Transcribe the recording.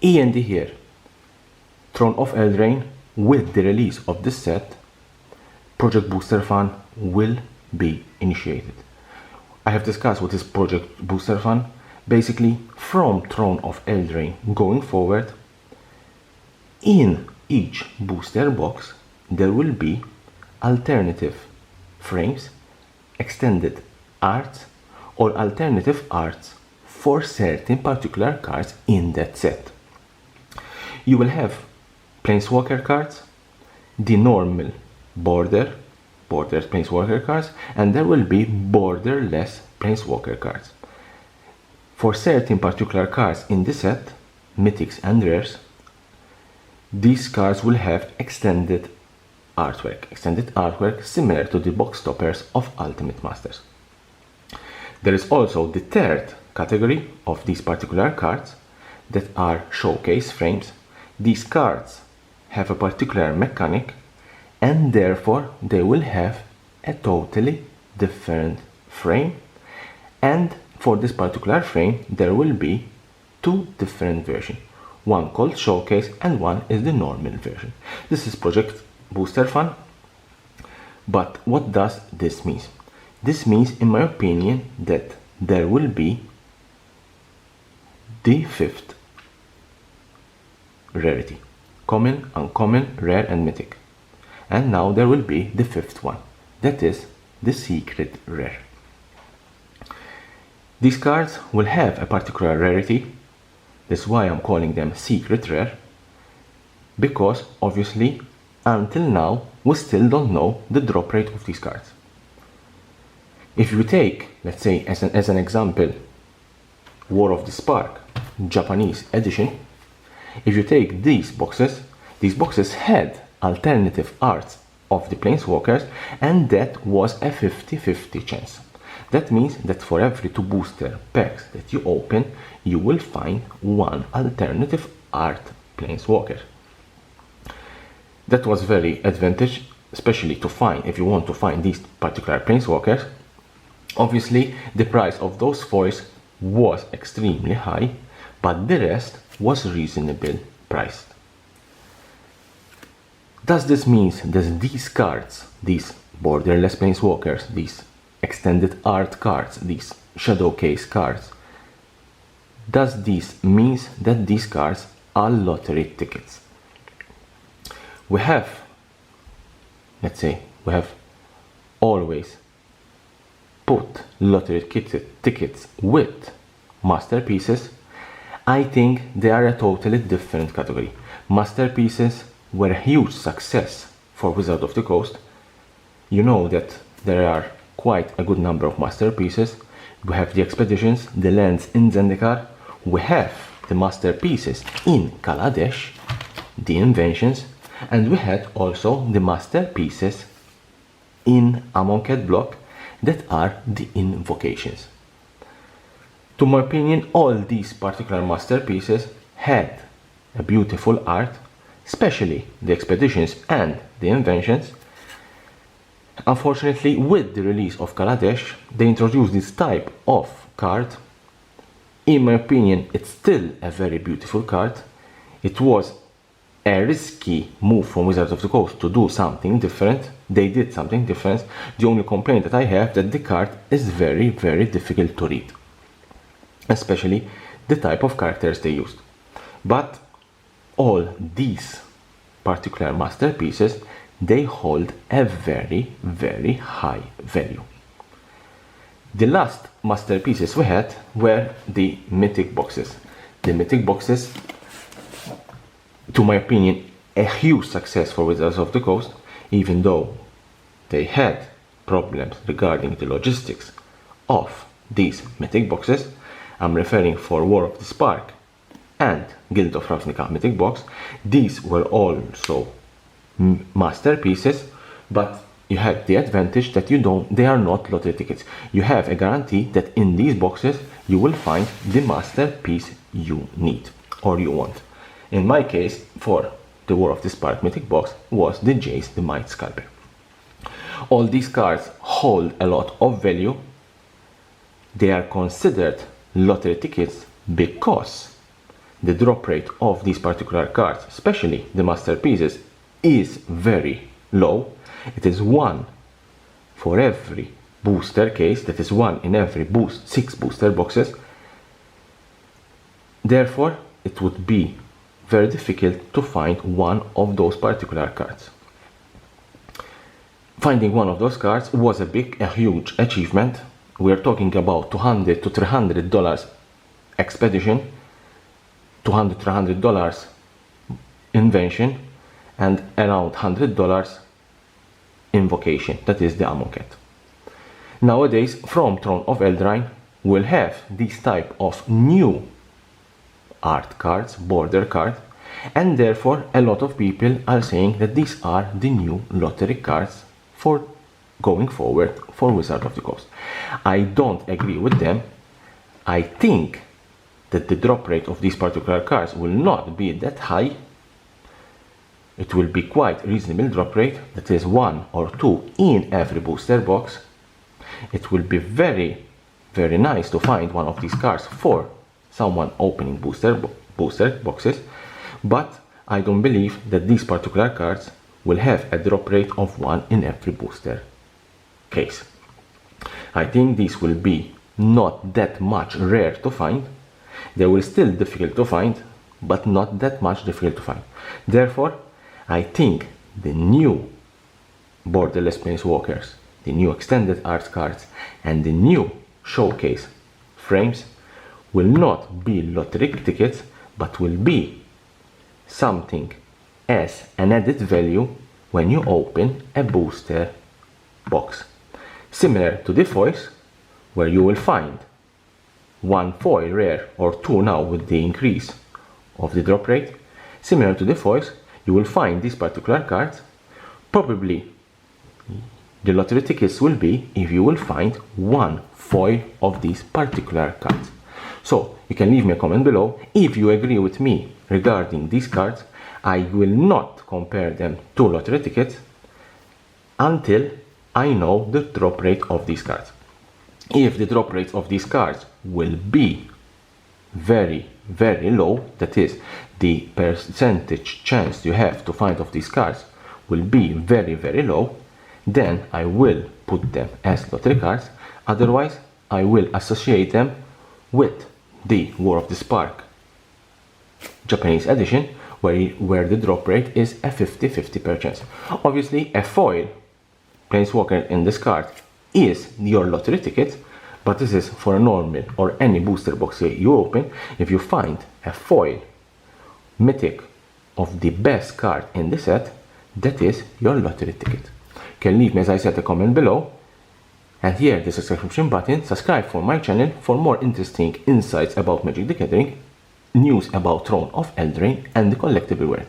E.N.D here. Throne of Eldraine, with the release of this set, Project Booster Fund will be initiated. I have discussed what is Project Booster Fund. Basically, from Throne of Eldraine going forward, in each booster box there will be alternative frames, extended arts, or alternative arts for certain particular cards in that set. You will have Planeswalker cards, the normal border Planeswalker cards, and there will be borderless Planeswalker cards. For certain particular cards in the set, mythics and rares, these cards will have extended artwork similar to the box toppers of Ultimate Masters. There is also the third category of these particular cards that are showcase frames. These cards have a particular mechanic and therefore they will have a totally different frame, and for this particular frame there will be two different versions, one called showcase and one is the normal version. This is Project Booster Fund. But what does this mean? This means, in my opinion, that there will be the fifth rarity: common, uncommon, rare and mythic. And now there will be the fifth one, that is the secret rare. These cards will have a particular rarity. That's why I'm calling them secret rare, because obviously until now we still don't know the drop rate of these cards. If you take, let's say as an example, War of the Spark Japanese edition, if you take these boxes had alternative arts of the Planeswalkers, and that was a 50-50 chance. That means that for every 2 booster packs that you open, you will find one alternative art Planeswalker. That was very advantageous, especially to find, if you want to find these particular Planeswalkers. Obviously, the price of those foils was extremely high, but the rest was reasonably priced. Does this mean that these cards, these borderless Planeswalkers, these extended art cards, these shadow case cards, does this mean that these cards are lottery tickets? We have, let's say, we have always put lottery tickets with masterpieces. I think they are a totally different category. Masterpieces were a huge success for Wizards of the Coast. You know that there are quite a good number of masterpieces. We have the expeditions, the lands in Zendikar, we have the masterpieces in Kaladesh, the inventions, and we had also the masterpieces in Amonkhet block that are the invocations. To my opinion, all these particular masterpieces had a beautiful art, especially the expeditions and the inventions. Unfortunately, with the release of Kaladesh, they introduced this type of card. In my opinion, it's still a very beautiful card. It was a risky move from Wizards of the Coast to do something different. They did something different. The only complaint that I have that the card is very, very difficult to read, especially the type of characters they used. But all these particular masterpieces, they hold a very, very high value. The last masterpieces we had were the mythic boxes. The mythic boxes, to my opinion, a huge success for Wizards of the Coast, even though they had problems regarding the logistics of these mythic boxes. I'm referring for War of the Spark and Guild of Ravnica mythic box. These were also masterpieces, but you had the advantage that they are not lottery tickets. You have a guarantee that in these boxes you will find the masterpiece you need or you want. In my case, for the War of the Spark mythic box was the Jace the Might Scalper. All these cards hold a lot of value. They are considered lottery tickets because the drop rate of these particular cards, especially the masterpieces, is very low. It is 1 for every booster case, that is 1 in every 6 booster boxes. Therefore, it would be very difficult to find one of those particular cards. Finding one of those cards was a huge achievement. We're talking about $200 to $300 expedition, $200 to $300 invention, and around $100 invocation, that is the Amonkhet. Nowadays, from Throne of Eldraine, we'll have these type of new art cards, border cards, and therefore a lot of people are saying that these are the new lottery cards for going forward for Wizard of the Coast. I don't agree with them. I think that the drop rate of these particular cards will not be that high. It will be quite reasonable drop rate, that is 1 or 2 in every booster box. It will be very nice to find one of these cards for someone opening booster boxes, but I don't believe that these particular cards will have a drop rate of 1 in every booster case. I think these will be not that much rare to find. They will still difficult to find, but not that much difficult to find. Therefore, I think the new borderless planeswalkers, the new extended art cards, and the new showcase frames will not be lottery tickets, but will be something as an added value when you open a booster box. Similar to the foils, where you will find 1 foil rare or 2 now with the increase of the drop rate. Similar to the foils, you will find these particular cards. Probably the lottery tickets will be if you will find 1 foil of these particular cards. So you can leave me a comment below if you agree with me regarding these cards. I will not compare them to lottery tickets until I know the drop rate of these cards. If the drop rate of these cards will be very low, that is, the percentage chance you have to find of these cards will be very low, then I will put them as lottery cards. Otherwise, I will associate them with the War of the Spark Japanese edition, where the drop rate is a 50-50 chance. Obviously, a foil planeswalker in this card is your lottery ticket, but this is for a normal or any booster box you open. If you find a foil mythic of the best card in the set, that is your lottery ticket. You can leave me, as I said, a comment below, and here the subscription button. Subscribe for my channel for more interesting insights about Magic the Gathering, news about Throne of Eldraine and the collectible world.